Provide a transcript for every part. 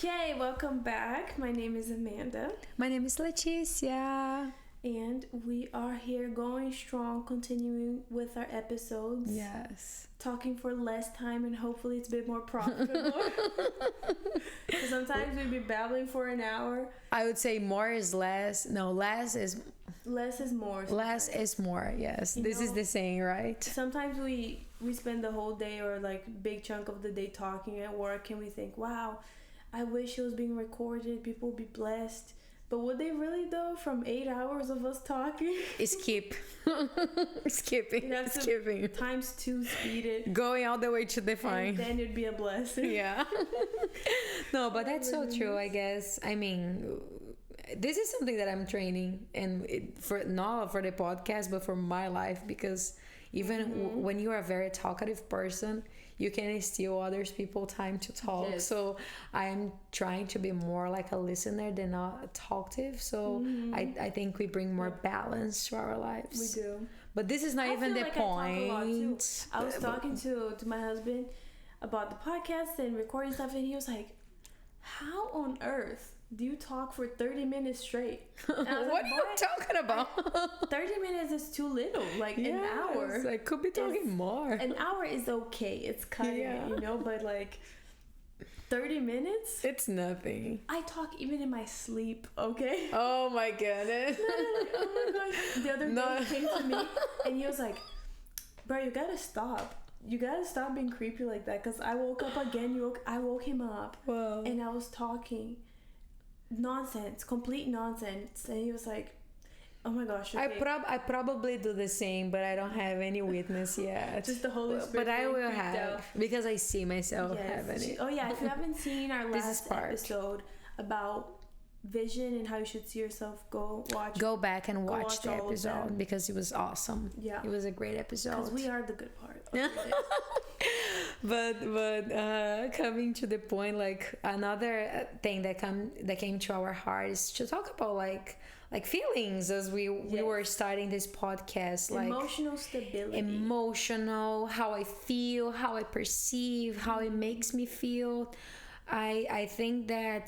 Okay, welcome back. My name is Amanda. My name is Leticia. And we are here going strong, continuing with our episodes. Yes. Talking for less time and hopefully it's a bit more profitable. Sometimes we'd be babbling for an hour. I would say more is less. No, less is more. Less is more, yes. This is the saying, right? Sometimes we spend the whole day or like big chunk of the day talking at work and we think, wow, I wish it was being recorded. People would be blessed. But would they really though? From 8 hours of us talking? Skipping. Times 2 speed it. Going all the way to the fine. And then it'd be a blessing. Yeah. No, but that's so true, I guess. I mean, this is something that I'm training, and not for the podcast, but for my life, because even when you are a very talkative person, you can steal other people's time to talk. Yes. So I'm trying to be more like a listener than a talkative. So I think we bring more balance to our lives. We do. But this is not even the point. I was talking to my husband about the podcast and recording stuff, and he was like, how on earth do you talk for 30 minutes straight? What are you talking about? 30 minutes is too little. Like an hour. I could be talking more. An hour is okay. It's cutting it, but like 30 minutes? It's nothing. I talk even in my sleep, okay? Oh my goodness. Oh my gosh. The other day he came to me and he was like, bro, you gotta stop. You gotta stop being creepy like that, because I woke up again. I woke him up. Whoa. And I was talking nonsense, complete nonsense, and he was like, oh my gosh, okay. I probably do the same, but I don't have any witness yet. Just the Holy Spirit. But I will have, because I see myself having it. Oh yeah, if you haven't seen our last episode about vision and how you should see yourself, go back and watch the episode, because it was awesome. Yeah, it was a great episode, because we are the good part. but coming to the point, like another thing that came to our heart is to talk about like feelings, as we were starting this podcast, like emotional stability, how I feel, how I perceive, how it makes me feel. I think that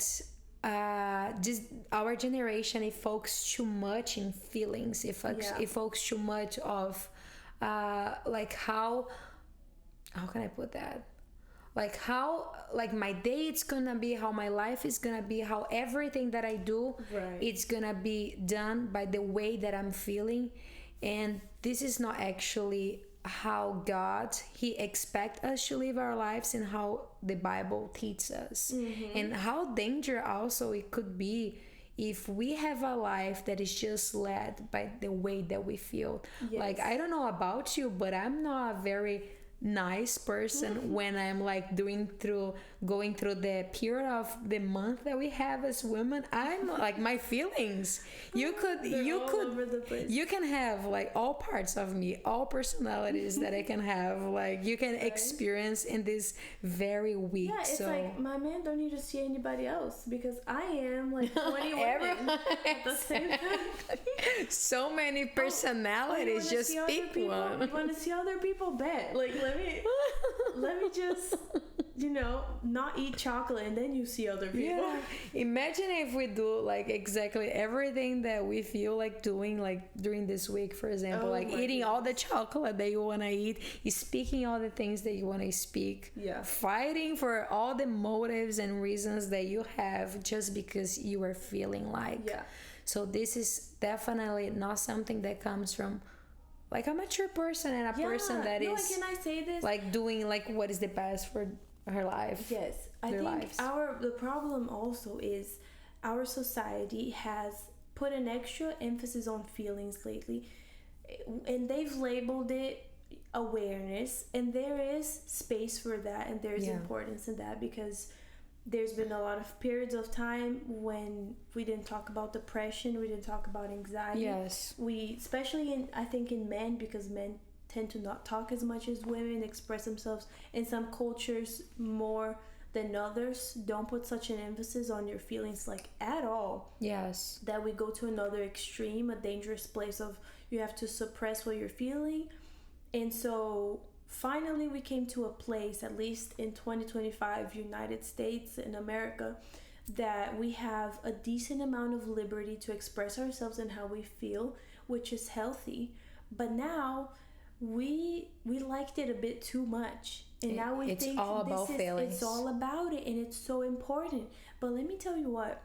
just our generation, it focuses too much in feelings. It focuses too much of like how can I put that? Like how my day it's gonna be, how my life is gonna be, how everything that I do it's gonna be done by the way that I'm feeling. And this is not actually how God he expects us to live our lives, and how the Bible teaches us, and how dangerous also it could be if we have a life that is just led by the way that we feel. Like, I don't know about you, but I'm not a very nice person when I'm like going through the period of the month that we have as women. I'm like, my feelings, you can have like all parts of me, all personalities that I can have, like you can experience in this very week. It's like my man don't need to see anybody else, because I am like 20 women at the same time. So many personalities, just pick one. You want to see other people bet, like let me just not eat chocolate, and then you see other people. Imagine if we do like exactly everything that we feel like doing, like during this week, for example, eating all the chocolate that you want to eat, speaking all the things that you want to speak, fighting for all the motives and reasons that you have just because you are feeling like. So this is definitely not something that comes from like a mature person, and a person that is can I say this, like doing like what is the best for her life. I think the problem also is our society has put an extra emphasis on feelings lately, and they've labeled it awareness, and there is space for that, and there's importance in that, because there's been a lot of periods of time when we didn't talk about depression, we didn't talk about anxiety. We, especially I think in men, because men tend to not talk as much as women, express themselves in some cultures more than others, don't put such an emphasis on your feelings like at all. That we go to another extreme, a dangerous place of you have to suppress what you're feeling. And so finally we came to a place, at least in 2025, United States and America, that we have a decent amount of liberty to express ourselves and how we feel, which is healthy. But now we liked it a bit too much, and now we it's think all about feelings. it's all about it, and it's so important. But let me tell you what,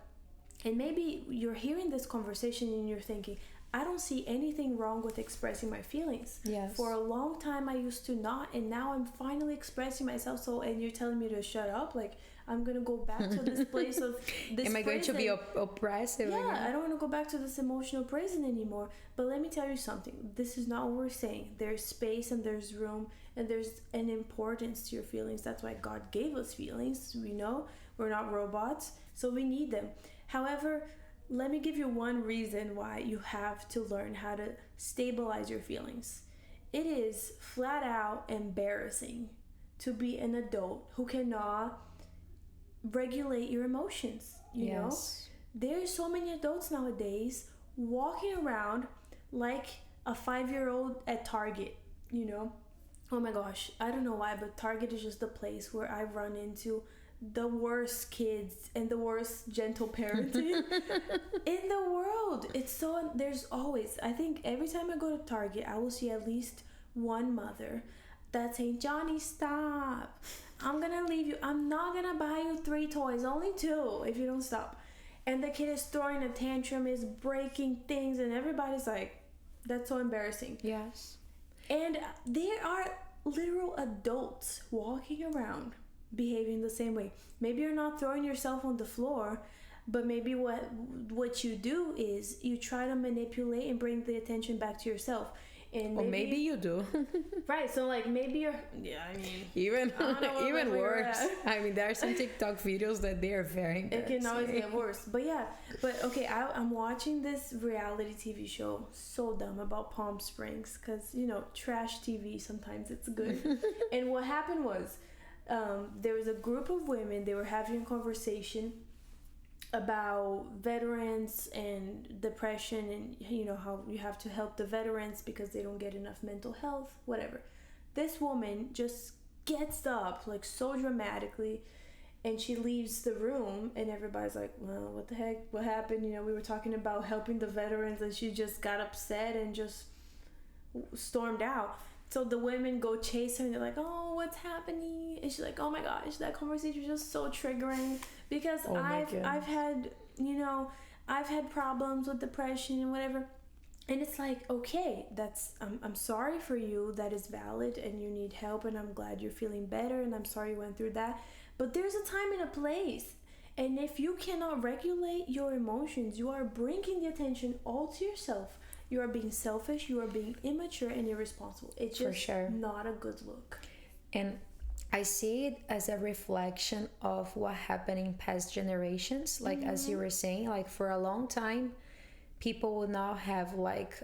and maybe you're hearing this conversation and you're thinking, I don't see anything wrong with expressing my feelings. Yes. For a long time I used to not, and now I'm finally expressing myself. So, and you're telling me to shut up? Like, I'm gonna go back to this place of this Am I going to be prison. oppressive? Yeah, again? I don't want to go back to this emotional prison anymore. But let me tell you something. This is not what we're saying. There's space and there's room and there's an importance to your feelings. That's why God gave us feelings. We know we're not robots, so we need them. However, let me give you one reason why you have to learn how to stabilize your feelings. It is flat out embarrassing to be an adult who cannot regulate your emotions. You know, there's so many adults nowadays walking around like a 5-year-old at Target. You know, oh my gosh, I don't know why, but Target is just the place where I run into the worst kids and the worst gentle parenting in the world. It's so, there's always, I think every time I go to Target, I will see at least one mother that's saying, Johnny, stop. I'm gonna leave you. I'm not gonna buy you 3 toys, only 2 if you don't stop. And the kid is throwing a tantrum, is breaking things, and everybody's like, that's so embarrassing. Yes. And there are literal adults walking around behaving the same way. Maybe you're not throwing yourself on the floor, but maybe what you do is you try to manipulate and bring the attention back to yourself. And maybe you do. Right, so like maybe you're, yeah, I mean, even worse. I mean, there are some TikTok videos that they are very embarrassing. It can always get worse. But yeah, but okay, I'm watching this reality TV show, so dumb, about Palm Springs, because, you know, trash TV, sometimes it's good. And what happened was, there was a group of women, they were having a conversation about veterans and depression, and, you know, how you have to help the veterans because they don't get enough mental health, whatever. This woman just gets up like so dramatically, and she leaves the room, and everybody's like, well, what the heck, what happened? You know, we were talking about helping the veterans, and she just got upset and just stormed out. So the women go chase her, and they're like, oh, what's happening? And she's like, oh my gosh, that conversation was just so triggering, because I've had, you know, I've had problems with depression and whatever. And it's like, okay, that's, I'm sorry for you, that is valid, and you need help, and I'm glad you're feeling better, and I'm sorry you went through that. But there's a time and a place. And if you cannot regulate your emotions, you are bringing the attention all to yourself. You are being selfish, you are being immature and irresponsible. It's just not a good look. And I see it as a reflection of what happened in past generations. Like, as you were saying, like, for a long time, people would not have like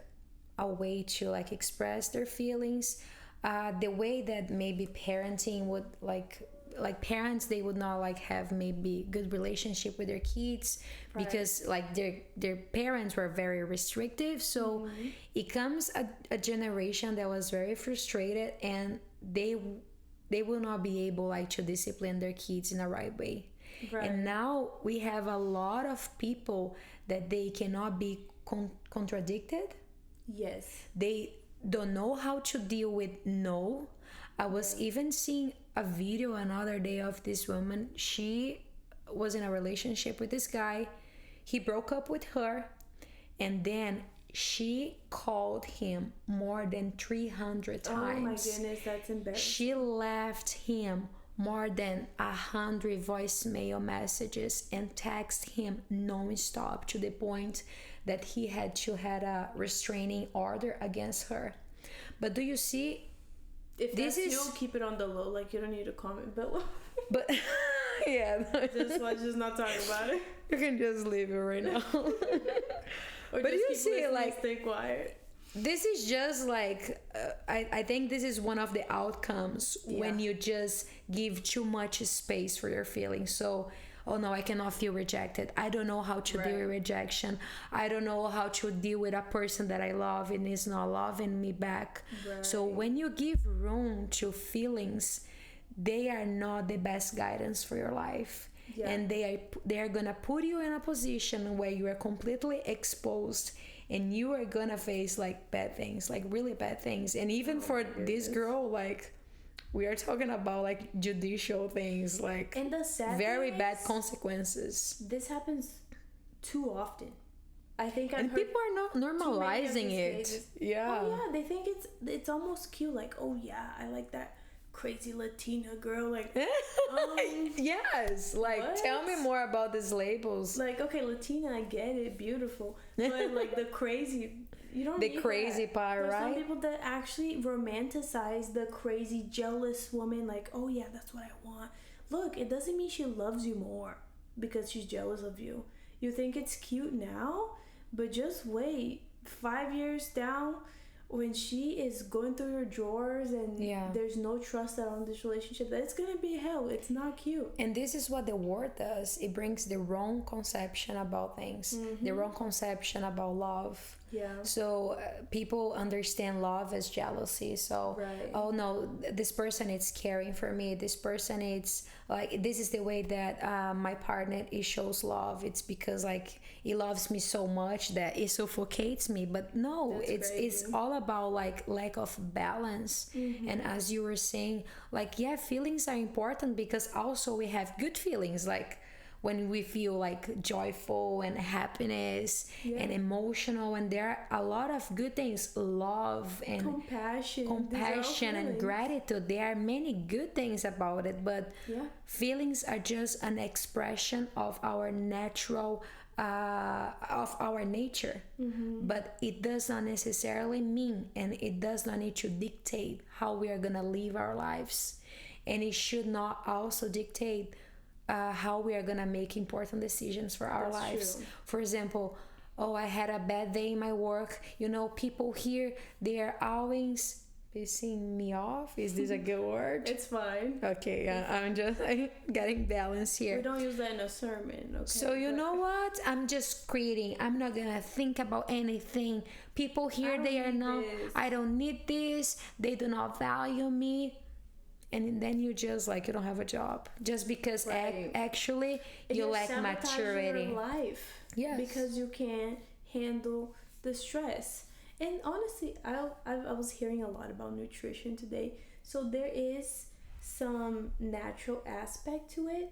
a way to like express their feelings. The way that maybe parenting would like parents, they would not like have maybe good relationship with their kids, because like their parents were very restrictive. So it comes a generation that was very frustrated, and they will not be able like to discipline their kids in the right way. And now we have a lot of people that they cannot be contradicted. Yes, they don't know how to deal with no. I was even seeing a video another day of this woman. She was in a relationship with this guy. He broke up with her, and then she called him more than 300 times. Oh my goodness, that's embarrassing. She left him more than 100 voicemail messages and text him non-stop, to the point that he had to have a restraining order against her. But do you see, if this is you, keep it on the low. Like, you don't need to comment below. But yeah, let's just not talk about it. You can just leave it right now. Or but just you keep see, like, stay quiet. This is just like I think this is one of the outcomes when you just give too much space for your feelings. So oh no, I cannot feel rejected. I don't know how to deal with rejection. I don't know how to deal with a person that I love and is not loving me back. So when you give room to feelings, they are not the best guidance for your life. And they are gonna put you in a position where you are completely exposed, and you are gonna face like bad things, like really bad things. And even for this girl, like, we are talking about like judicial things, like, and the sad very bad consequences. This happens too often. I think I've and heard people are not normalizing it. Yeah. Oh yeah, they think it's almost cute. Like, oh yeah, I like that crazy Latina girl. Like, yes. Like, what? Tell me more about these labels. Like, okay, Latina, I get it, beautiful, but like the crazy. You don't the need crazy that. part, There's right? some people that actually romanticize the crazy, jealous woman. Like, oh yeah, that's what I want. Look, it doesn't mean she loves you more because she's jealous of you. You think it's cute now, but just wait. 5 years down, when she is going through her drawers and there's no trust around this relationship, that's gonna be hell. It's not cute. And this is what the world does. It brings the wrong conception about things, the wrong conception about love. So people understand love as jealousy. So oh no, this person is caring for me, this person is like, this is the way that my partner, it shows love. It's because like he loves me so much that it suffocates me. But no, it's all about like lack of balance. And as you were saying, like, feelings are important, because also we have good feelings, like when we feel like joyful and happiness and emotional, and there are a lot of good things, love and compassion and gratitude. There are many good things about it, but feelings are just an expression of our natural of our nature. But it does not necessarily mean, and it does not need to dictate how we are gonna live our lives, and it should not also dictate how we are gonna make important decisions for our lives. True. For example, oh, I had a bad day in my work. You know, people here, they are always pissing me off. Is this a good word? It's fine. Okay, I'm just getting balance here. We don't use that in a sermon. Okay. So you know what? I'm just creating. I'm not gonna think about anything. People here, they are not. I don't need this. They do not value me. And then you just like, you don't have a job just because actually you lack maturity. Your life, because you can't handle the stress. And honestly, I was hearing a lot about nutrition today, so there is some natural aspect to it.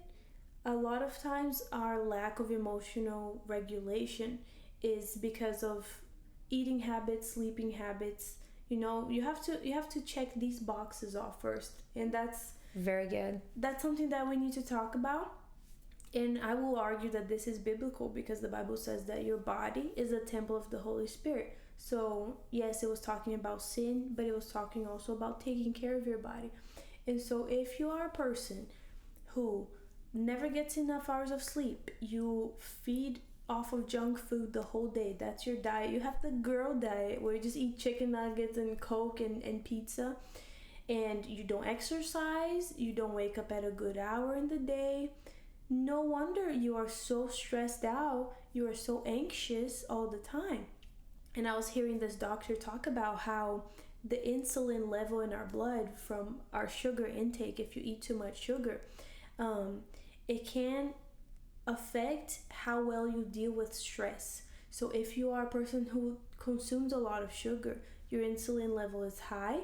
A lot of times our lack of emotional regulation is because of eating habits, sleeping habits. You know, you have to check these boxes off first, and that's very good. That's something that we need to talk about. And I will argue that this is biblical, because the Bible says that your body is a temple of the Holy Spirit. So yes, it was talking about sin, but it was talking also about taking care of your body. And so if you are a person who never gets enough hours of sleep, you feed off of junk food the whole day, that's your diet, you have the girl diet where you just eat chicken nuggets and Coke and pizza, and you don't exercise, you don't wake up at a good hour in the day, no wonder you are so stressed out, you are so anxious all the time. And I was hearing this doctor talk about how the insulin level in our blood from our sugar intake, if you eat too much sugar, it can affect how well you deal with stress. So if you are a person who consumes a lot of sugar, your insulin level is high,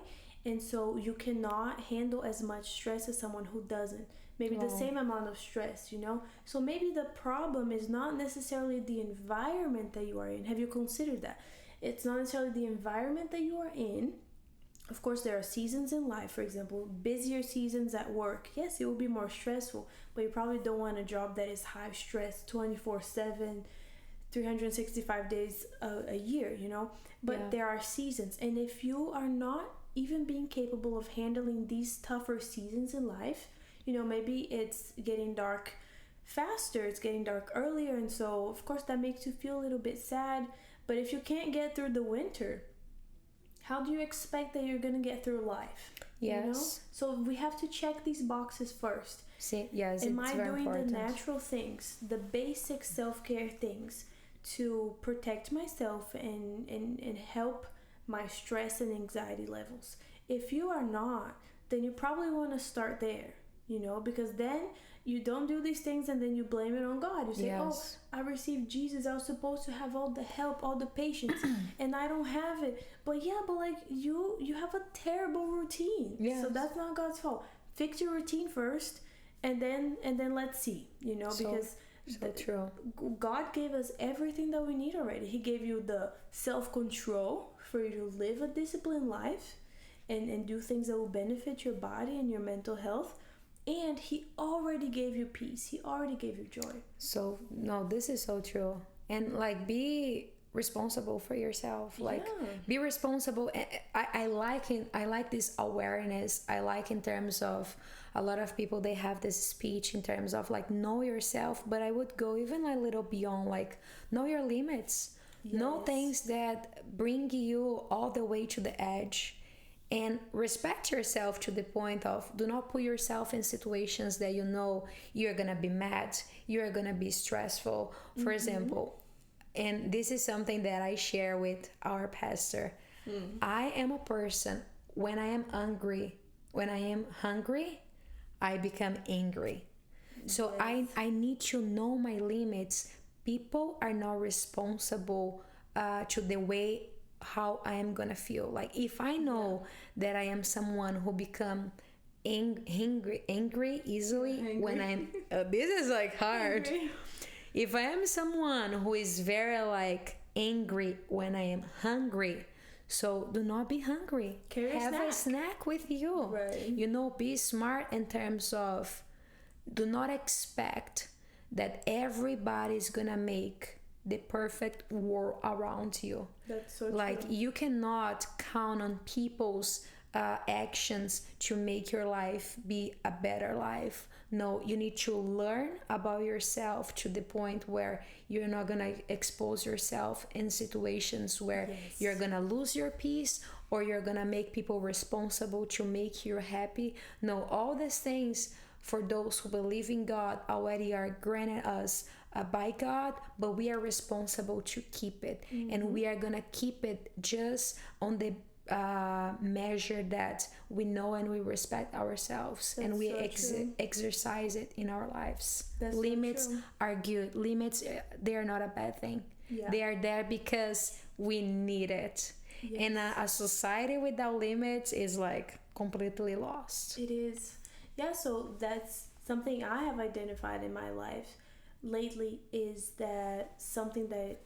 and so you cannot handle as much stress as someone who doesn't. Maybe the same amount of stress, you know? So maybe the problem is not necessarily the environment that you are in. Have you considered that? It's not necessarily the environment that you are in. Of course, there are seasons in life. For example, busier seasons at work. Yes, it will be more stressful, but you probably don't want a job that is high stress 24/7, 365 days a year, you know? But there are seasons. And if you are not even being capable of handling these tougher seasons in life, you know, maybe it's getting dark faster, it's getting dark earlier, and so of course that makes you feel a little bit sad. But if you can't get through the winter, how do you expect that you're gonna get through life? Yes. You know? So we have to check these boxes first. See, yes, Am it's I very doing important. the natural things, the basic self-care things to protect myself and help my stress and anxiety levels? If you are not, then you probably want to start there, you know, because then you don't do these things and then you blame it on God. You say, Yes. oh, I received Jesus, I was supposed to have all the help, all the patience, and I don't have it. But yeah, but like you have a terrible routine. Yes. So that's not God's fault. Fix your routine first, and then let's see, you know, because So true. God gave us everything that we need already. He gave you the self-control for you to live a disciplined life and do things that will benefit your body and your mental health. And he already gave you peace. He already gave you joy. So no, this is so true. And like, be responsible for yourself. Like, Yeah. be responsible. I like this awareness. I like in terms of a lot of people, they have this speech in terms of like, know yourself. But I would go even a little beyond, like, know your limits. Know Yes. things that bring you all the way to the edge. And respect yourself to the point of, do not put yourself in situations that you know you're gonna be mad, you're gonna be stressful. For example, and this is something that I share with our pastor. I am a person, when I am hungry, I become angry. So I need to know my limits. People are not responsible to the way how I am gonna feel. Like, if I know that I am someone who become angry easily when I'm this is like hard. Angry. If I am someone who is very like angry when I am hungry, so do not be hungry. Carry a Have a snack. snack with you. Right. You know, be smart in terms of, do not expect that everybody's gonna make the perfect world around you. That's so Like, true. you cannot count on people's actions to make your life be a better life. No, you need to learn about yourself to the point where you're not gonna expose yourself in situations where Yes. you're gonna lose your peace, or you're gonna make people responsible to make you happy. No, all these things, for those who believe in God, already are granted us by God, but we are responsible to keep it. And we are gonna keep it just on the measure that we know and we respect ourselves. And we so true. exercise it in our lives. That's so Limits true. are good. Limits, they are not a bad thing. Yeah. They are there because we need it. And a society without limits is like completely lost. It is. Yeah, so that's something I have identified in my life lately, is that something that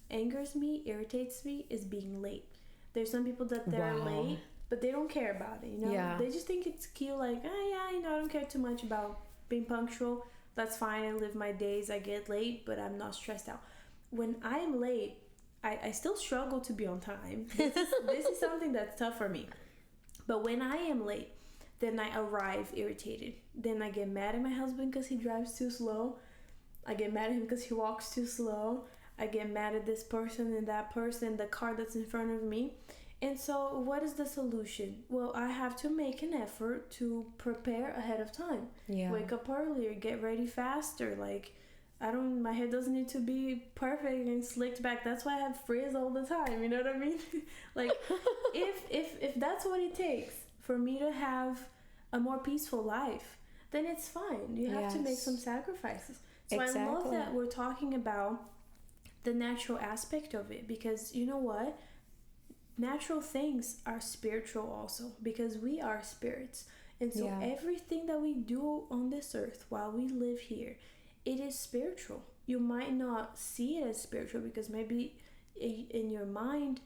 angers me, irritates me, is being late. There's some people that they're Wow. late, but they don't care about it, you know? Yeah. They just think it's cute, like, oh yeah, you know, I don't care too much about being punctual. That's fine, I live my days, I get late, but I'm not stressed out. When I am late, I still struggle to be on time. This is something that's tough for me. But when I am late, then I arrive irritated. Then I get mad at my husband because he drives too slow. I get mad at him because he walks too slow. I get mad at this person and that person, the car that's in front of me. And so what is the solution? Well, I have to make an effort to prepare ahead of time. Yeah. Wake up earlier, get ready faster. Like, my hair doesn't need to be perfect and slicked back. That's why I have frizz all the time. You know what I mean? Like, if that's what it takes for me to have a more peaceful life, then it's fine. You have to make Yes. some sacrifices. So I love Exactly. that we're talking about the natural aspect of it, because you know what? Natural things are spiritual also, because we are spirits. And so Yeah. everything that we do on this earth while we live here, it is spiritual. You might not see it as spiritual because maybe in your mind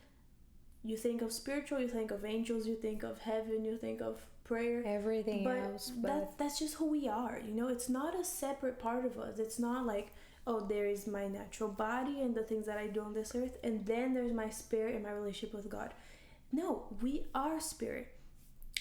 you think of spiritual, you think of angels, you think of heaven, you think of prayer. Everything But else, but that's just who we are, you know? It's not a separate part of us. It's not like, oh, there is my natural body and the things that I do on this earth, and then there's my spirit and my relationship with God. No, we are spirit.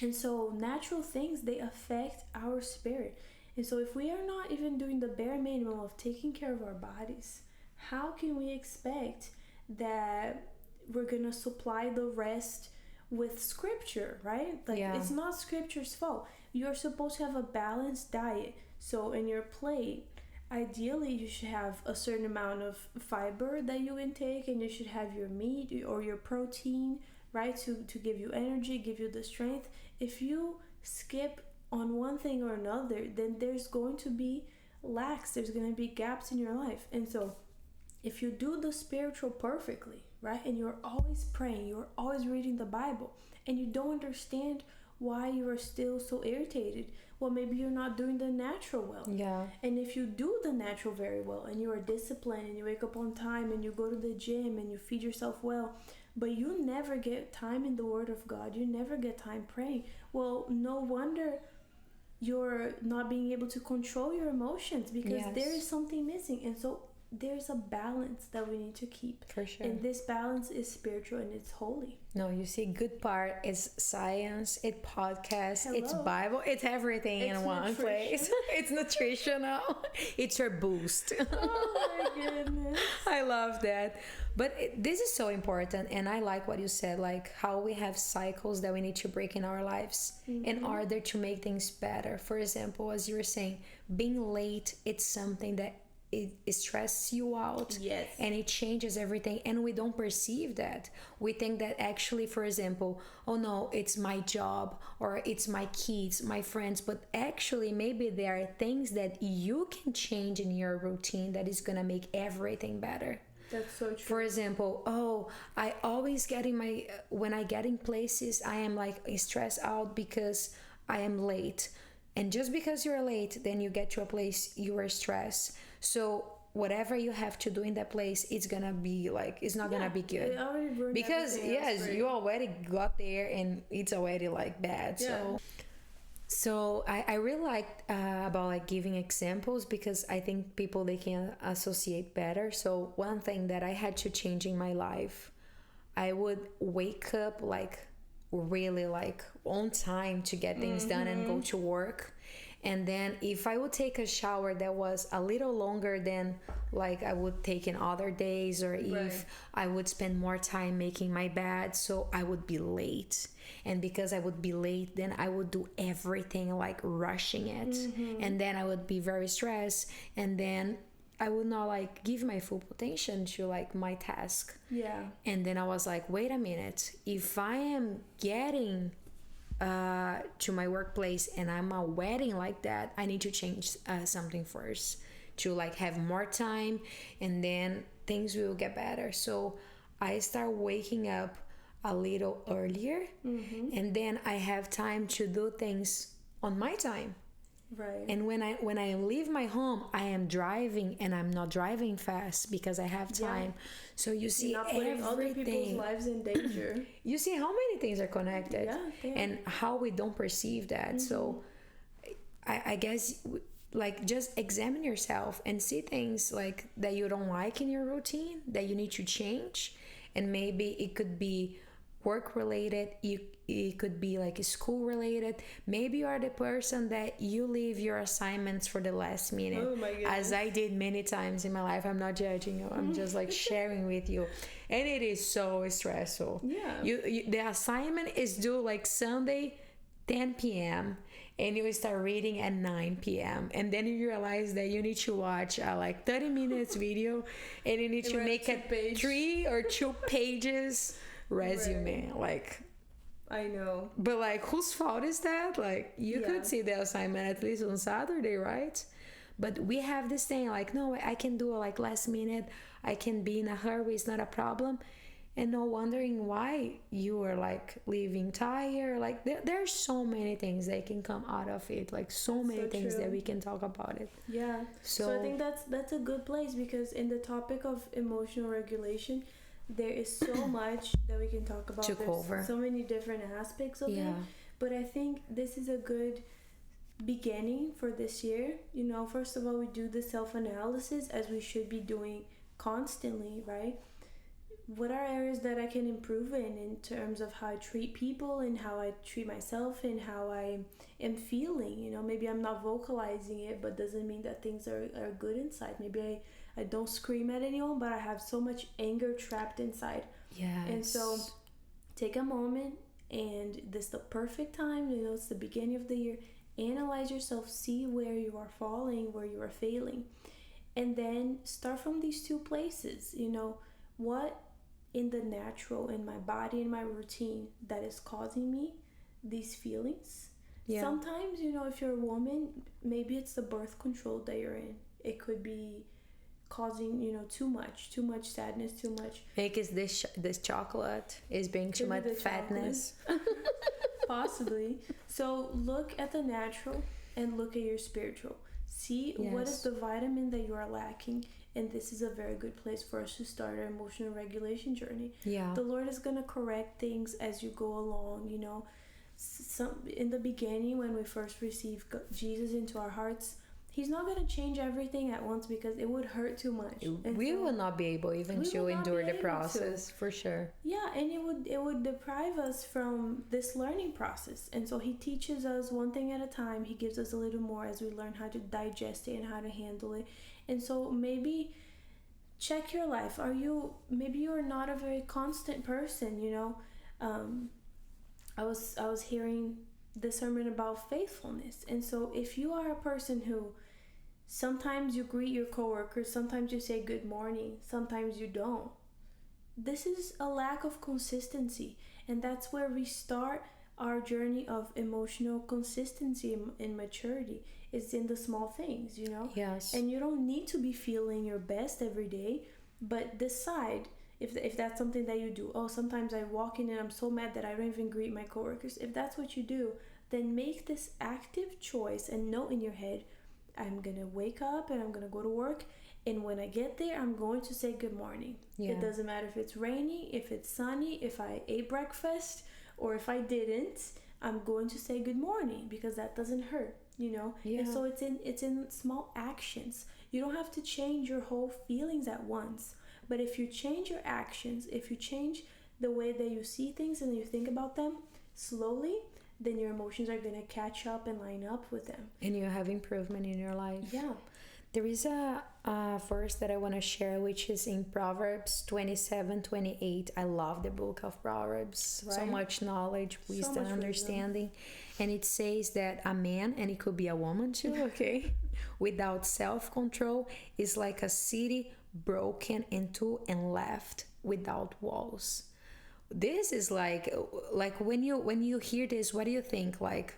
And so natural things, they affect our spirit. And so if we are not even doing the bare minimum of taking care of our bodies, how can we expect that we're gonna supply the rest with scripture, right? Like, it's not scripture's fault. You're supposed to have a balanced diet. So in your plate, ideally you should have a certain amount of fiber that you intake, and you should have your meat or your protein, right, to give you energy, give you the strength. If you skip on one thing or another, then there's going to be lacks, there's going to be gaps in your life. And so if you do the spiritual perfectly, right, and you're always praying, you're always reading the Bible, and you don't understand why you are still so irritated, well, maybe you're not doing the natural well. Yeah. And if you do the natural very well, and you are disciplined, and you wake up on time, and you go to the gym, and you feed yourself well, but you never get time in the Word of God, you never get time praying, well, no wonder you're not being able to control your emotions, because there is something missing. And so there's a balance that we need to keep. For sure. And this balance is spiritual and it's holy. No, you see, good part is science, it's podcast, it's Bible, it's everything in one place. It's nutritional. It's your boost. Oh my goodness. I love that. But this is so important, and I like what you said, like how we have cycles that we need to break in our lives in order to make things better. For example, as you were saying, being late, it's something that it stresses you out. Yes. And it changes everything, and we don't perceive that. We think that actually, for example, oh no, it's my job or it's my kids, my friends, but actually maybe there are things that you can change in your routine that is gonna make everything better. That's so true. For example, I always get when I get in places, I am like stressed out because I am late. And just because you're late, then you get to a place you are stressed. So whatever you have to do in that place, it's gonna be like, it's not gonna be good. Because yes, you already got there and it's already like bad. Yeah. So I really like about like giving examples, because I think people, they can associate better. So one thing that I had to change in my life, I would wake up like really like on time to get things done and go to work. And then if I would take a shower that was a little longer than like I would take in other days, or if I would spend more time making my bed, so I would be late. And because I would be late, then I would do everything like rushing it. And then I would be very stressed, and then I would not like give my full attention to like my task. Yeah. And then I was like, wait a minute, if I am getting to my workplace and I'm a wedding like that, I need to change something first to like have more time, and then things will get better. So I start waking up a little earlier, and then I have time to do things on my time. Right. And when I leave my home, I am driving, and I'm not driving fast because I have time. So you see, not putting other people's lives in danger. You see how many things are connected, and how we don't perceive that. So I guess like just examine yourself and see things like that you don't like in your routine that you need to change. And maybe it could be work related, it could be like school related. Maybe you are the person that you leave your assignments for the last minute. Oh my goodness. As I did many times in my life. I'm not judging you, I'm just like sharing with you, and it is so stressful. You the assignment is due like Sunday 10 p.m. and you start reading at 9 p.m. and then you realize that you need to watch like 30 minutes video, and you need to make a 3 or 2 pages resume. Like, I know, but like, whose fault is that? Like, you could see the assignment at least on Saturday, right? But we have this thing like, no, I can do it like last minute, I can be in a hurry, it's not a problem. And no wondering why you are like leaving tired. Like there's so many things that can come out of it, like so many things that we can talk about it. So I think that's a good place, because in the topic of emotional regulation, there is so much that we can talk about. There's so many different aspects of it. But I think this is a good beginning for this year. You know, first of all, we do the self-analysis, as we should be doing constantly, right? What are areas that I can improve in terms of how I treat people and how I treat myself and how I am feeling? You know, maybe I'm not vocalizing it, but doesn't mean that things are good inside. Maybe I don't scream at anyone, but I have so much anger trapped inside. Yes. And so take a moment and this is the perfect time. It's the beginning of the year. Analyze yourself, see where you are falling, where you are failing, and then start from these two places. What in the natural, in my body, in my routine, that is causing me these feelings. Yeah. Sometimes, if you're a woman, maybe it's the birth control that you're in. It could be causing, too much sadness, too much. Maybe it's this chocolate is being too much fatness. Possibly. So look at the natural and look at your spiritual. See what is the vitamin that you are lacking. And this is a very good place for us to start our emotional regulation journey. Yeah. The Lord is going to correct things as you go along. In the beginning, when we first receive Jesus into our hearts, He's not going to change everything at once because it would hurt too much. We will not be able even to endure the process, for sure. Yeah, and it would deprive us from this learning process. And so He teaches us one thing at a time. He gives us a little more as we learn how to digest it and how to handle it. And so maybe check your life. Maybe you are not a very constant person, I was hearing the sermon about faithfulness. And so if you are a person who sometimes you greet your coworkers, sometimes you say good morning, sometimes you don't, this is a lack of consistency. And that's where we start our journey of emotional consistency and maturity. It's in the small things, Yes. And you don't need to be feeling your best every day, but decide if that's something that you do. Oh, sometimes I walk in and I'm so mad that I don't even greet my coworkers. If that's what you do, then make this active choice and know in your head, I'm gonna wake up and I'm gonna go to work, and when I get there, I'm going to say good morning. Yeah. It doesn't matter if it's rainy, if it's sunny, if I ate breakfast, or if I didn't, I'm going to say good morning because that doesn't hurt, Yeah. And so it's in small actions. You don't have to change your whole feelings at once. But if you change your actions, if you change the way that you see things and you think about them slowly, then your emotions are going to catch up and line up with them. And you have improvement in your life. Yeah. There is a verse that I want to share, which is in Proverbs 27:28. I love the book of Proverbs. Right? So much knowledge, wisdom, understanding. And it says that a man, and it could be a woman too, okay, without self-control is like a city broken into and left without walls. This is like when you hear this, what do you think? Like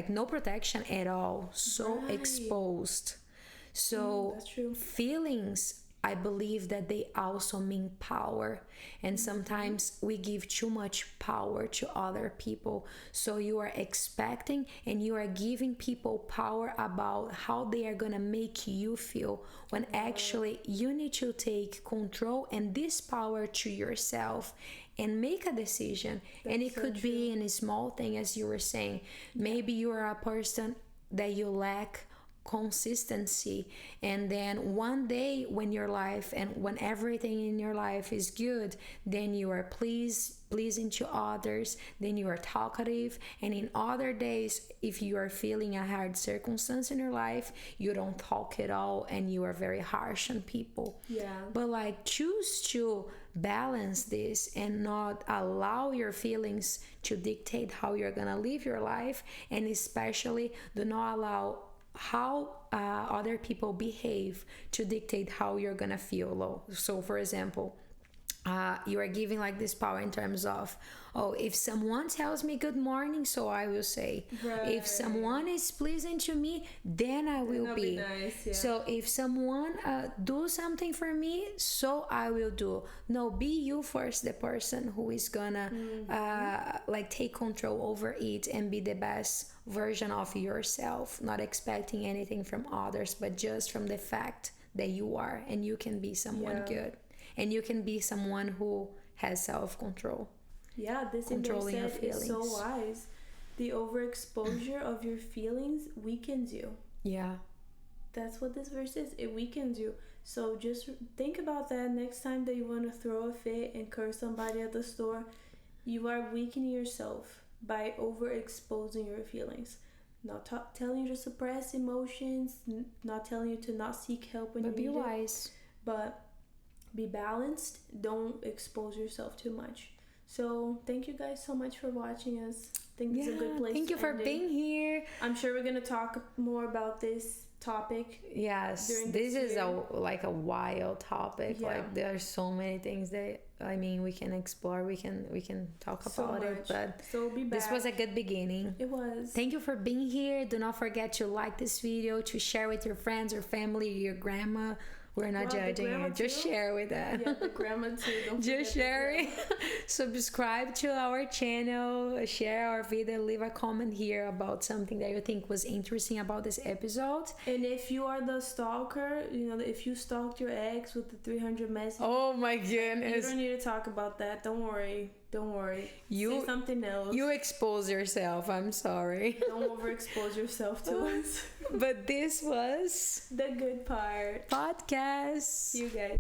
no protection at all, so exposed. So that's true. Feelings, I believe that they also mean power, and sometimes we give too much power to other people. So you are expecting and you are giving people power about how they are gonna make you feel, when actually you need to take control and this power to yourself and make a decision. And it could be in a small thing, as you were saying. Maybe you are a person that you lack consistency, and then one day when your life and when everything in your life is good, then you are pleasing to others, then you are talkative, and in other days, if you are feeling a hard circumstance in your life, you don't talk at all and you are very harsh on people. But choose to balance this and not allow your feelings to dictate how you're gonna live your life, and especially do not allow how other people behave to dictate how you're gonna feel low. So for example, you are giving this power in terms of, if someone tells me good morning, so I will say. Right. If someone is pleasing to me, then I will be nice, yeah. So if someone do something for me, so I will do. No, be you first, the person who is gonna take control over it and be the best version of yourself, not expecting anything from others, but just from the fact that you are, and you can be someone good. And you can be someone who has self-control. Yeah, this controlling your feelings is so wise. The overexposure of your feelings weakens you. Yeah. That's what this verse is. It weakens you. So just think about that next time that you want to throw a fit and curse somebody at the store. You are weakening yourself by overexposing your feelings. Not telling you to suppress emotions, not telling you to not seek help when you need it. But be wise. But be balanced. Don't expose yourself too much. So thank you guys so much for watching us. I think it's a good place. Thank you for being here. I'm sure we're gonna talk more about this topic. Yes, this is a wild topic. Yeah. Like there are so many things that we can explore. We can talk about it. But so be back. This was a good beginning. It was. Thank you for being here. Do not forget to like this video, to share with your friends, your family, your grandma. We're not judging it. Just share with that. Yeah, the grandma too. Don't just share it. Subscribe to our channel, share our video, leave a comment here about something that you think was interesting about this episode. And if you are the stalker, if you stalked your ex with the 300 messages. Oh my goodness. You don't need to talk about that. Don't worry. Say something else. You expose yourself. I'm sorry. Don't overexpose yourself to us. But this was The Good Part podcast. See you guys.